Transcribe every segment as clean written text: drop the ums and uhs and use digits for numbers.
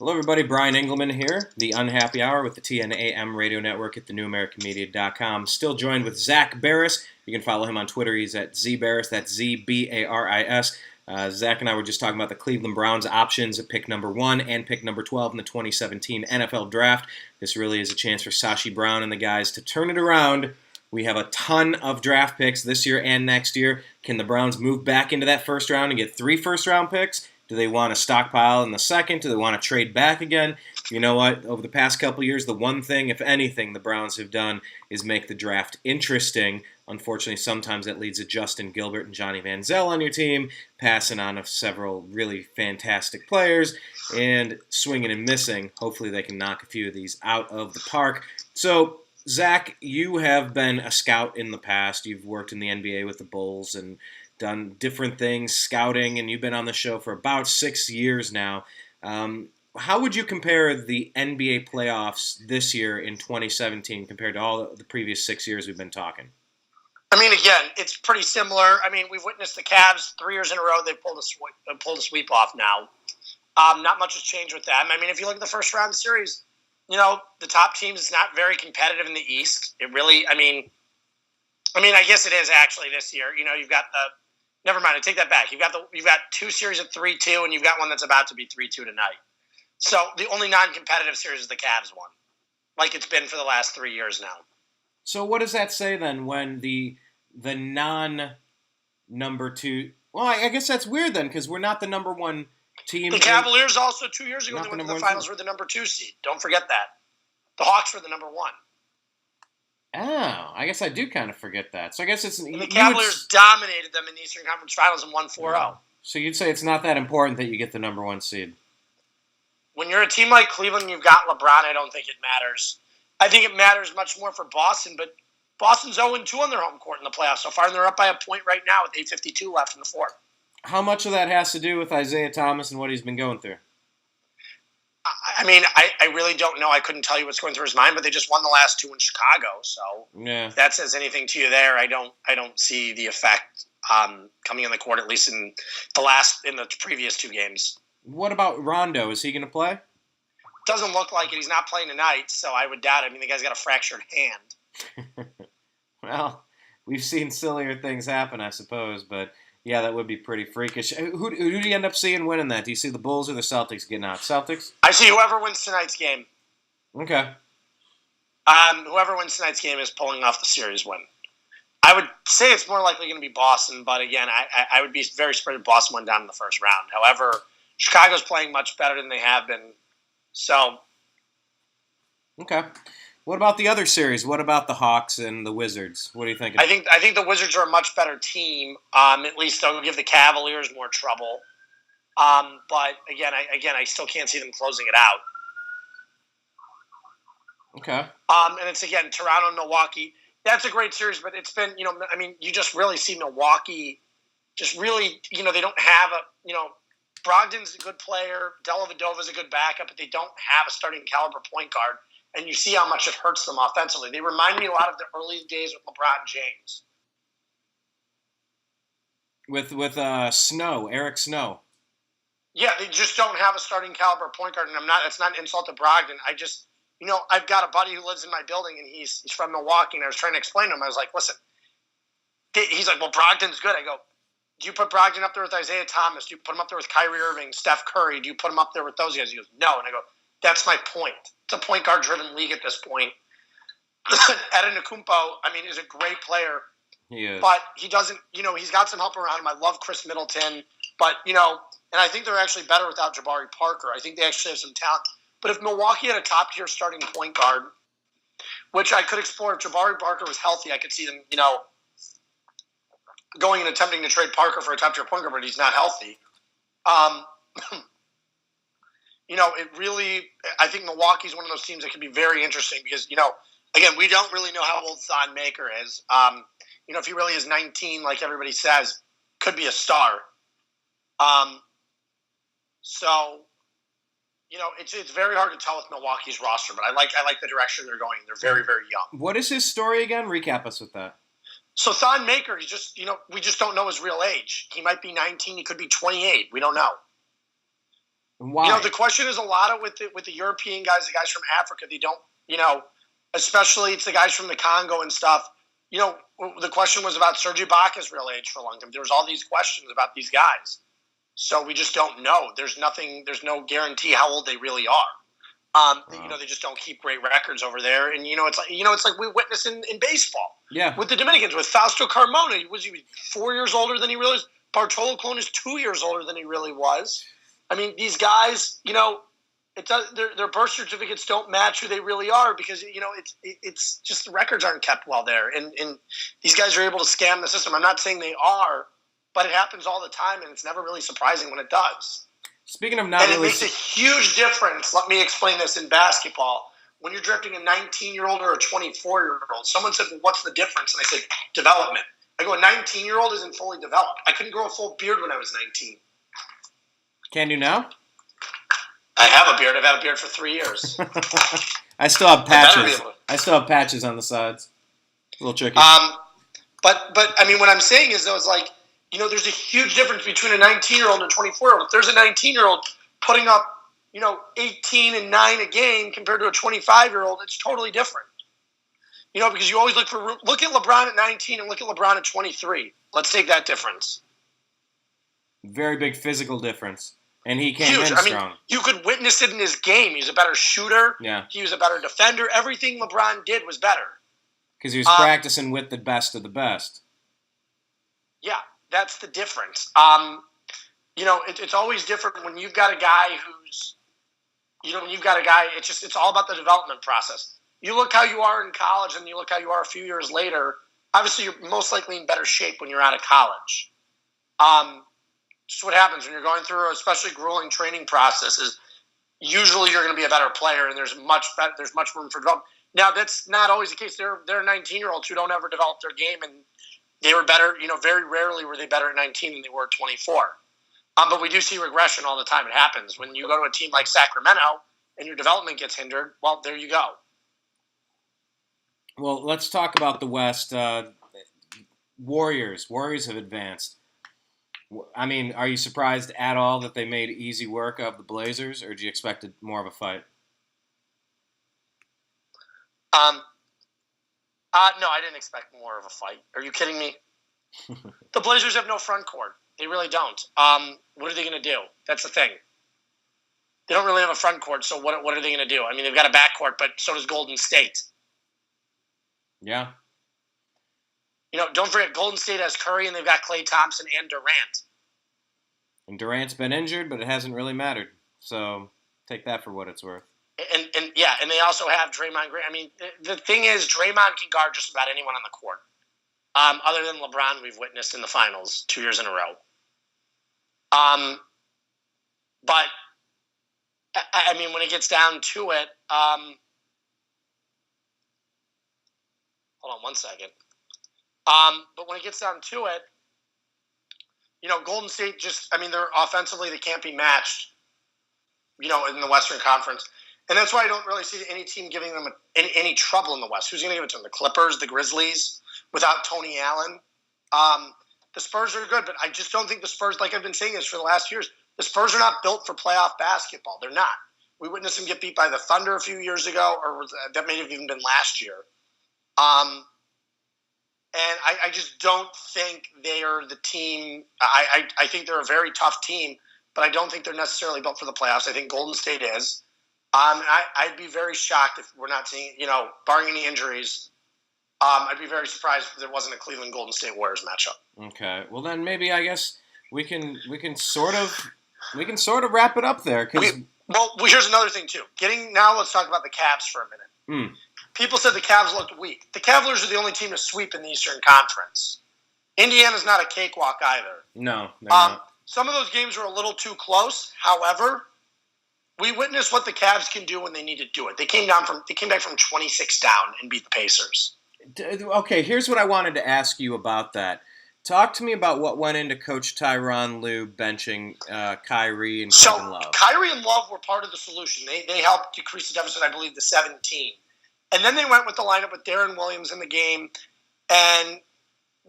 Hello, everybody. Brian Engelman here, the Unhappy Hour with the TNAM radio network at thenewamericanmedia.com. Still joined with Zak Baris. You can follow him on Twitter. He's at ZBaris. That's ZBARIS. Zach and I were just talking about the Cleveland Browns options at pick number 1 and pick number 12 in the 2017 NFL Draft. This really is a chance for Sashi Brown and the guys to turn it around. We have a ton of draft picks this year and next year. Can the Browns move back into that first round and get 3 first-round picks? Do they want to stockpile in the second? Do they want to trade back again? You know what? Over the past couple years, the one thing, if anything, the Browns have done is make the draft interesting. Unfortunately, sometimes that leads to Justin Gilbert and Johnny Manziel on your team, passing on of several really fantastic players and swinging and missing. Hopefully they can knock a few of these out of the park. So, Zach, you have been a scout in the past. You've worked in the NBA with the Bulls and done different things, scouting, and you've been on the show for about 6 years now. How would you compare the NBA playoffs this year in 2017 compared to all the previous 6 years we've been talking? I mean, again, it's pretty similar. I mean, we've witnessed the Cavs 3 years in a row. They've pulled a sweep off now. Not much has changed with them. I mean, if you look at the first round series, you know, the top teams, it's not very competitive in the East. It really, I mean, I guess it is actually this year. You know, you've got never mind, I take that back. You've got 2 series at 3-2, and you've got one that's about to be 3-2 tonight. So the only non-competitive series is the Cavs one, like it's been for the last 3 years now. So what does that say then when the non-number 2 – well, I guess that's weird then because we're not the number 1 team. The Cavaliers also 2 years ago, when they went to the finals, were the number 2 seed. Don't forget that. The Hawks were the number 1. Oh, I guess I do kind of forget that. So I guess it's... And the Cavaliers dominated them in the Eastern Conference Finals and won 4-0. So you'd say it's not that important that you get the number 1 seed? When you're a team like Cleveland and you've got LeBron, I don't think it matters. I think it matters much more for Boston, but Boston's 0-2 on their home court in the playoffs so far, and they're up by a point right now with 8:52 left in the fourth. How much of that has to do with Isaiah Thomas and what he's been going through? I mean, I really don't know. I couldn't tell you what's going through his mind, but they just won the last 2 in Chicago. So if that says anything to you there, I don't see the effect coming on the court, at least in the previous 2 games. What about Rondo? Is he going to play? Doesn't look like it. He's not playing tonight, so I would doubt it. I mean, the guy's got a fractured hand. Well, we've seen sillier things happen, I suppose, but yeah, that would be pretty freakish. Who do you end up seeing winning that? Do you see the Bulls or the Celtics getting out? Celtics? I see whoever wins tonight's game. Okay. Whoever wins tonight's game is pulling off the series win. I would say it's more likely going to be Boston, but again, I would be very surprised if Boston went down in the first round. However, Chicago's playing much better than they have been. So. Okay. What about the other series? What about the Hawks and the Wizards? What do you think? I think the Wizards are a much better team. At least they'll give the Cavaliers more trouble. But again, I still can't see them closing it out. Okay. And it's again Toronto and Milwaukee. That's a great series, but it's been you just really see Milwaukee just really they don't have Brogdon's a good player, Dellavedova's a good backup, but they don't have a starting caliber point guard. And you see how much it hurts them offensively. They remind me a lot of the early days with LeBron James. With Snow, Eric Snow. Yeah, they just don't have a starting caliber point guard, and it's not an insult to Brogdon. I've got a buddy who lives in my building, and he's from Milwaukee, and I was trying to explain to him. I was like, listen, he's like, well, Brogdon's good. I go, do you put Brogdon up there with Isaiah Thomas? Do you put him up there with Kyrie Irving, Steph Curry? Do you put him up there with those guys? He goes, no. And I go, that's my point. It's a point guard driven league at this point. Antetokounmpo, is a great player. He is. But he doesn't, he's got some help around him. I love Chris Middleton. But, and I think they're actually better without Jabari Parker. I think they actually have some talent. But if Milwaukee had a top tier starting point guard, which I could explore, if Jabari Parker was healthy, I could see them, going and attempting to trade Parker for a top tier point guard, but he's not healthy. It really, I think Milwaukee's one of those teams that can be very interesting because, again, we don't really know how old Thon Maker is. If he really is 19, like everybody says, could be a star. It's very hard to tell with Milwaukee's roster, but I like the direction they're going. They're very, very young. What is his story again? Recap us with that. So Thon Maker, he's just, we just don't know his real age. He might be 19. He could be 28. We don't know. Why? The question is a lot of with the European guys, the guys from Africa, they don't, especially it's the guys from the Congo and stuff. The question was about Serge Ibaka's real age for a long time. There was all these questions about these guys. So we just don't know. There's no guarantee how old they really are. They just don't keep great records over there. And, it's like we witnessed in baseball. Yeah. With the Dominicans, with Fausto Carmona. Was he 4 years older than he really was? Bartolo Colon is 2 years older than he really was. I mean, these guys, their birth certificates don't match who they really are because, it's just the records aren't kept well there. And these guys are able to scam the system. I'm not saying they are, but it happens all the time, and it's never really surprising when it does. Speaking of not and really... it makes a huge difference. Let me explain this in basketball. When you're drafting a 19-year-old or a 24-year-old, someone said, well, what's the difference? And I said, development. I go, a 19-year-old isn't fully developed. I couldn't grow a full beard when I was 19. Can you now? I have a beard. I've had a beard for 3 years. I still have patches. I still have patches on the sides. A little tricky. But I mean, what I'm saying is, though, it's like, there's a huge difference between a 19-year-old and a 24-year-old. If there's a 19-year-old putting up, 18 and 9 a game compared to a 25-year-old, it's totally different. Because you always look at LeBron at 19 and look at LeBron at 23. Let's take that difference. Very big physical difference. And he came huge. in strong. You could witness it in his game. He's a better shooter. Yeah. He was a better defender. Everything LeBron did was better. Because he was practicing with the best of the best. Yeah, that's the difference. It's always different when you've got a guy who's, it's all about the development process. You look how you are in college and you look how you are a few years later. Obviously, you're most likely in better shape when you're out of college. Just what happens when you're going through, especially grueling training processes. Usually, you're going to be a better player, and there's much room for development. Now, that's not always the case. There are 19-year-olds who don't ever develop their game, and they were better. Very rarely were they better at 19 than they were at 24. But we do see regression all the time. It happens when you go to a team like Sacramento and your development gets hindered. Well, there you go. Well, let's talk about the West. Warriors have advanced. I mean, are you surprised at all that they made easy work of the Blazers, or do you expect more of a fight? No, I didn't expect more of a fight. Are you kidding me? The Blazers have no front court. They really don't. What are they going to do? That's the thing. They don't really have a front court, so what are they going to do? I mean, they've got a back court, but so does Golden State. Yeah. Don't forget, Golden State has Curry, and they've got Klay Thompson and Durant. And Durant's been injured, but it hasn't really mattered. So take that for what it's worth. And they also have Draymond Green. I mean, the thing is, Draymond can guard just about anyone on the court. Other than LeBron, we've witnessed in the finals 2 years in a row. But I mean, when it gets down to it, hold on one second. But when it gets down to it, Golden State they're offensively, they can't be matched, in the Western Conference. And that's why I don't really see any team giving them any trouble in the West. Who's going to give it to them? The Clippers, the Grizzlies, without Tony Allen. The Spurs are good, but I just don't think the Spurs, like I've been saying this for the last few years, the Spurs are not built for playoff basketball. They're not. We witnessed them get beat by the Thunder a few years ago, or that may have even been last year. And I just don't think they are the team. I think they're a very tough team, but I don't think they're necessarily built for the playoffs. I think Golden State is. I'd be very shocked if we're not seeing, barring any injuries, I'd be very surprised if there wasn't a Cleveland Golden State Warriors matchup. Okay. Well, then maybe I guess we can sort of wrap it up there. Well, here's another thing too. Let's talk about the Cavs for a minute. People said the Cavs looked weak. The Cavaliers are the only team to sweep in the Eastern Conference. Indiana's not a cakewalk either. No, they're not. Some of those games were a little too close. However, we witnessed what the Cavs can do when they need to do it. They came back from 26 down and beat the Pacers. Okay, here's what I wanted to ask you about that. Talk to me about what went into Coach Tyronn Lue benching Kyrie and Kevin Love. Kyrie and Love were part of the solution. They helped decrease the deficit, I believe, to 17. And then they went with the lineup with Darren Williams in the game, and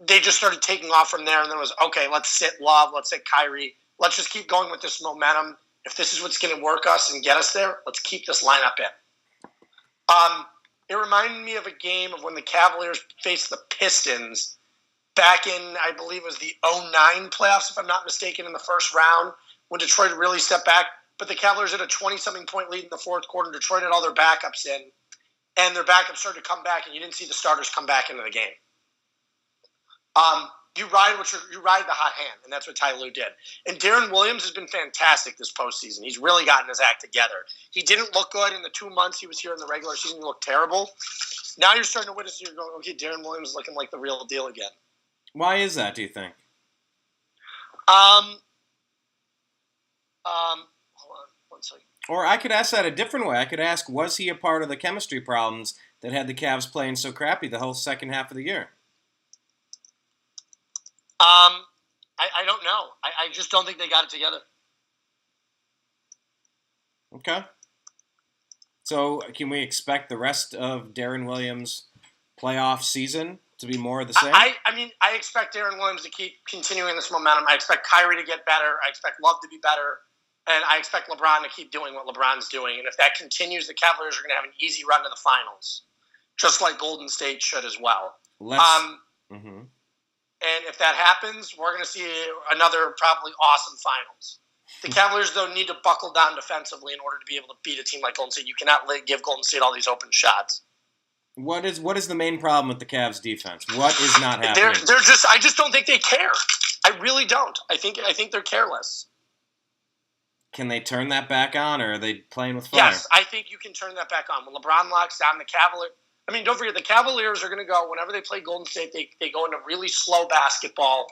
they just started taking off from there. And then it was, okay, let's sit Love, let's sit Kyrie. Let's just keep going with this momentum. if this is what's going to work us and get us there, let's keep this lineup in. It reminded me of a game of when the Cavaliers faced the Pistons back in, I believe it was the 2009 playoffs, if I'm not mistaken, in the first round, when Detroit really stepped back. But the Cavaliers had a 20-something point lead in the fourth quarter. Detroit had all their backups in, and their backups started to come back, and you didn't see the starters come back into the game. You ride the hot hand, and that's what Ty Lue did. And Darren Williams has been fantastic this postseason. He's really gotten his act together. He didn't look good in the 2 months he was here in the regular season. He looked terrible. Now you're starting to witness, you're going, okay, Darren Williams is looking like the real deal again. Why is that, do you think? Hold on 1 second. Or I could ask that a different way. I could ask, was he a part of the chemistry problems that had the Cavs playing so crappy the whole second half of the year? I don't know. I just don't think they got it together. Okay. So can we expect the rest of Darren Williams' playoff season to be more of the same? I mean, I expect Darren Williams to keep continuing this momentum. I expect Kyrie to get better. I expect Love to be better. And I expect LeBron to keep doing what LeBron's doing. And if that continues, the Cavaliers are going to have an easy run to the finals, just like Golden State should as well. And if that happens, we're going to see another probably awesome finals. The Cavaliers, though, need to buckle down defensively in order to be able to beat a team like Golden State. You cannot give Golden State all these open shots. What is the main problem with the Cavs' defense? What is not happening? I just don't think they care. I really don't. I think they're careless. Can they turn that back on, or are they playing with fire? Yes, I think you can turn that back on. When LeBron locks down the Cavaliers, I mean, don't forget, the Cavaliers are going to go, whenever they play Golden State, they go into really slow basketball.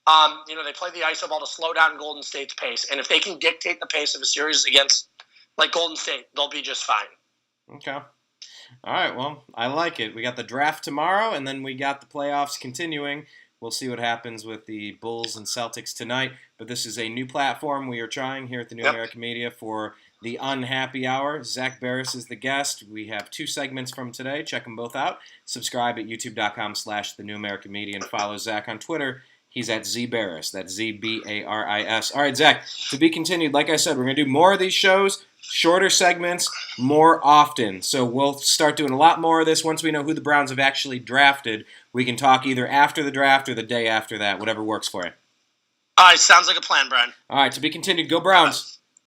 They play the iso ball to slow down Golden State's pace. And if they can dictate the pace of a series against, like, Golden State, they'll be just fine. Okay. All right, well, I like it. We got the draft tomorrow, and then we got the playoffs continuing. We'll see what happens with the Bulls and Celtics tonight. But this is a new platform we are trying here at the New American Media for the Unhappy Hour. Zak Baris is the guest. We have 2 segments from today. Check them both out. Subscribe at youtube.com/The New American Media and follow Zak on Twitter. He's at ZBaris. That's ZBARIS. All right, Zak, to be continued. Like I said, we're going to do more of these shows, shorter segments, more often. So we'll start doing a lot more of this once we know who the Browns have actually drafted. We can talk either after the draft or the day after that, whatever works for you. All right, sounds like a plan, Brian. All right, to be continued. Go Browns.